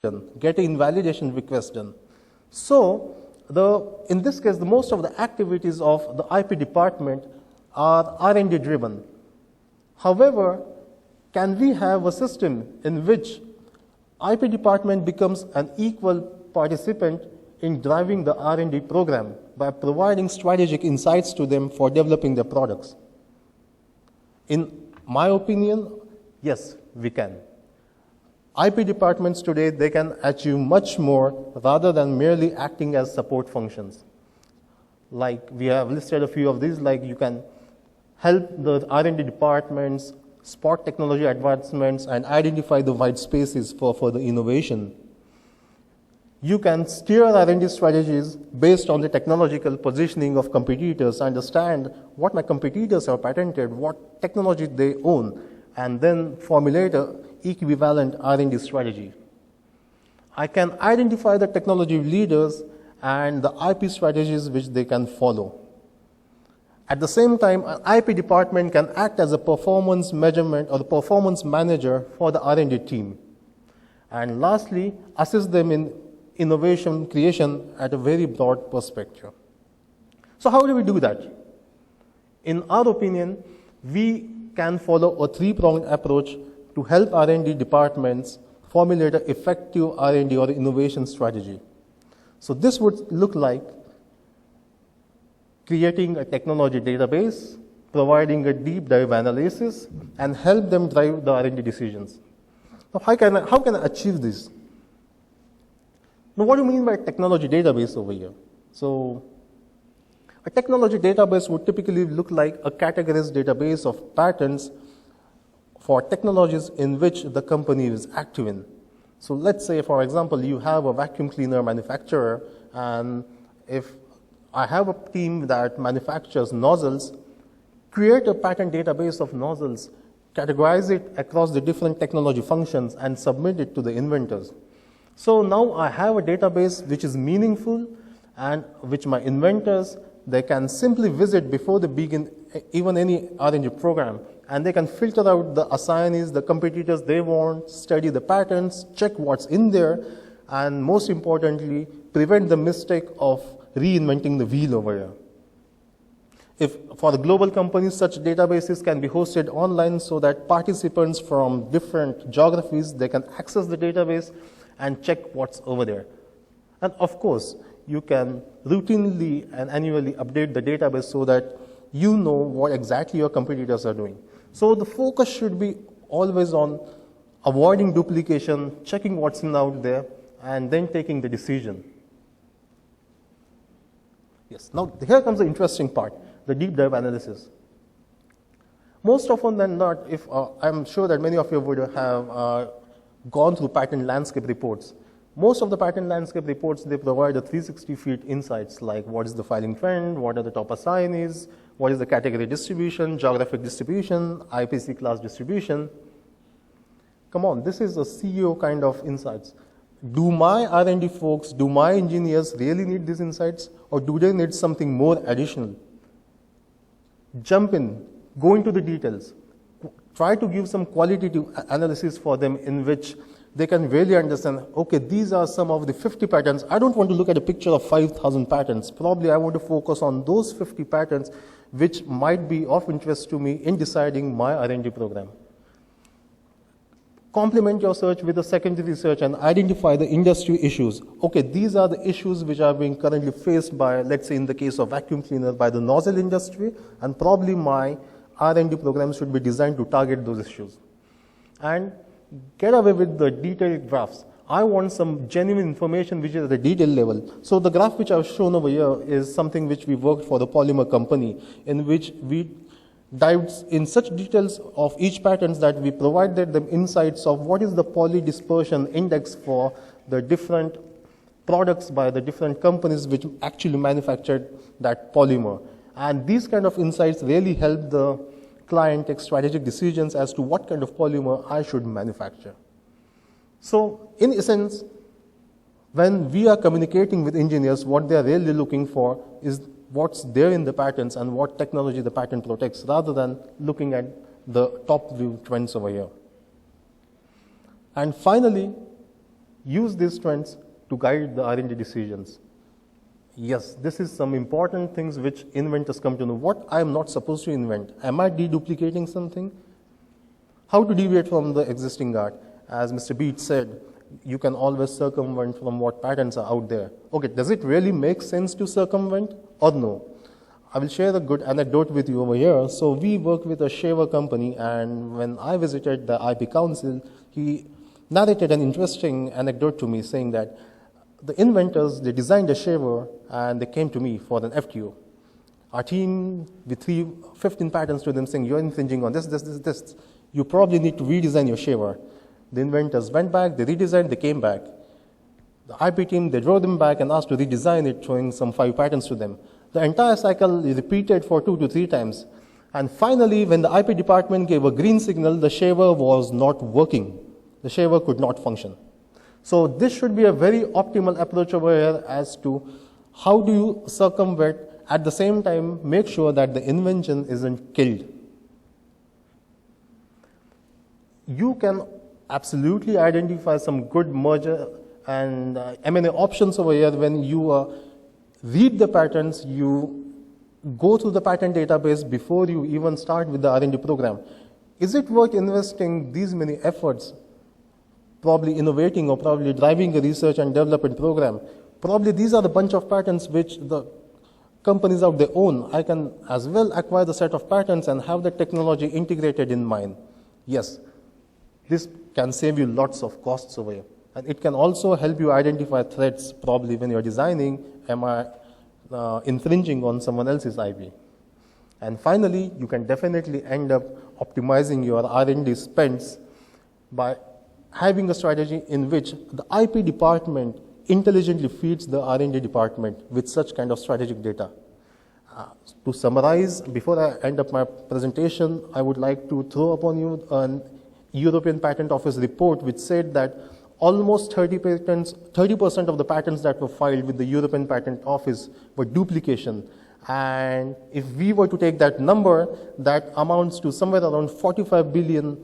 done, get an invalidation request done. So, in this case, most of the activities of the IP department are R&D driven. However, can we have a system in which IP department becomes an equal participant in driving the R&D program by providing strategic insights to them for developing their products? In my opinion, yes, we can. IP departments today, they can achieve much more rather than merely acting as support functions. Like we have listed a few of these, like you can help the R&D departments spot technology advancements and identify the white spaces for further innovation. You can steer R&D strategies based on the technological positioning of competitors, understand what my competitors have patented, what technology they own, and then formulate an equivalent R&D strategy. I can identify the technology leaders and the IP strategies which they can follow. At the same time, an IP department can act as a performance measurement or the performance manager for the R&D team. And lastly, assist them in innovation creation at a very broad perspective. So how do we do that? In our opinion, we can follow a three-pronged approach to help R&D departments formulate an effective R&D or innovation strategy. So this would look like creating a technology database, providing a deep dive analysis, and help them drive the R&D decisions. Now, how can I achieve this? Now, what do you mean by technology database over here? So, a technology database would typically look like a categorized database of patents for technologies in which the company is active in. So let's say, for example, you have a vacuum cleaner manufacturer, and if I have a team that manufactures nozzles, create a patent database of nozzles, categorize it across the different technology functions, and submit it to the inventors. So now I have a database which is meaningful and which my inventors, they can simply visit before they begin even any R&D program, and they can filter out the assignees, the competitors they want, study the patents, check what's in there, and most importantly, prevent the mistake of reinventing the wheel over here. If for the global companies, such databases can be hosted online so that participants from different geographies, they can access the database and check what's over there. And of course, you can routinely and annually update the database so that you know what exactly your competitors are doing. So the focus should be always on avoiding duplication, checking what's in out there, and then taking the decision. Yes, now here comes the interesting part, the deep dive analysis. Most often than not, I'm sure that many of you would have gone through patent landscape reports. Most of the patent landscape reports, they provide a 360-feet insights like what is the filing trend, what are the top assignees, what is the category distribution, geographic distribution, IPC class distribution. Come on, this is a CEO kind of insights. Do my R&D folks, do my engineers really need these insights, or do they need something more additional? Jump in, go into the details, try to give some qualitative analysis for them in which they can really understand, okay, these are some of the 50 patents. I don't want to look at a picture of 5,000 patents. Probably I want to focus on those 50 patents which might be of interest to me in deciding my R&D program. Complement your search with a secondary research and identify the industry issues. Okay, these are the issues which are being currently faced by, let's say in the case of vacuum cleaner, by the nozzle industry, and probably my R&D program should be designed to target those issues. And get away with the detailed graphs. I want some genuine information which is at the detail level. So the graph which I've shown over here is something which we worked for the polymer company, in which we dived in such details of each patent that we provided them insights of what is the poly dispersion index for the different products by the different companies which actually manufactured that polymer. And these kind of insights really help the client take strategic decisions as to what kind of polymer I should manufacture. So in essence, when we are communicating with engineers, what they are really looking for is what's there in the patents and what technology the patent protects, rather than looking at the top view trends over here. And finally, use these trends to guide the R&D decisions. Yes, this is some important things which inventors come to know. What I am not supposed to invent? Am I deduplicating something? How to deviate from the existing art? As Mr. Beat said, you can always circumvent from what patents are out there. Okay, does it really make sense to circumvent or no? I will share a good anecdote with you over here. So we work with a shaver company, and when I visited the IP Council, he narrated an interesting anecdote to me saying that the inventors, they designed a shaver and they came to me for an FTO. Our team, with 15 patents to them saying, you're infringing on this. You probably need to redesign your shaver. The inventors went back, they redesigned, they came back. The IP team, they drove them back and asked to redesign it, showing some 5 patents to them. The entire cycle is repeated for 2 to 3 times. And finally, when the IP department gave a green signal, the shaver was not working. The shaver could not function. So this should be a very optimal approach over here as to how do you circumvent, at the same time make sure that the invention isn't killed. You can absolutely identify some good merger and M&A options over here when you read the patents, you go through the patent database before you even start with the R&D program. Is it worth investing these many efforts, probably innovating or probably driving a research and development program? Probably these are the bunch of patents which the companies out there own. I can as well acquire the set of patents and have the technology integrated in mine. Yes, this can save you lots of costs over here. And it can also help you identify threats, probably when you're designing, am I infringing on someone else's IP? And finally, you can definitely end up optimizing your R&D spends by having a strategy in which the IP department intelligently feeds the R&D department with such kind of strategic data. To summarize, before I end up my presentation, I would like to throw upon you an European Patent Office report which said that almost 30% of the patents that were filed with the European Patent Office were duplication. And if we were to take that number, that amounts to somewhere around $45 billion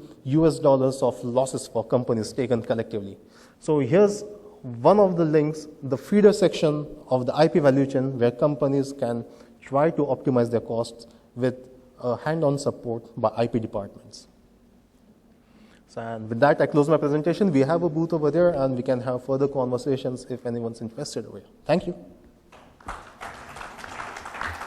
of losses for companies taken collectively. So here's one of the links, the feeder section of the IP value chain, where companies can try to optimize their costs with hand-on support by IP departments. So, and with that, I close my presentation. We have a booth over there, and we can have further conversations if anyone's interested over here. Thank you.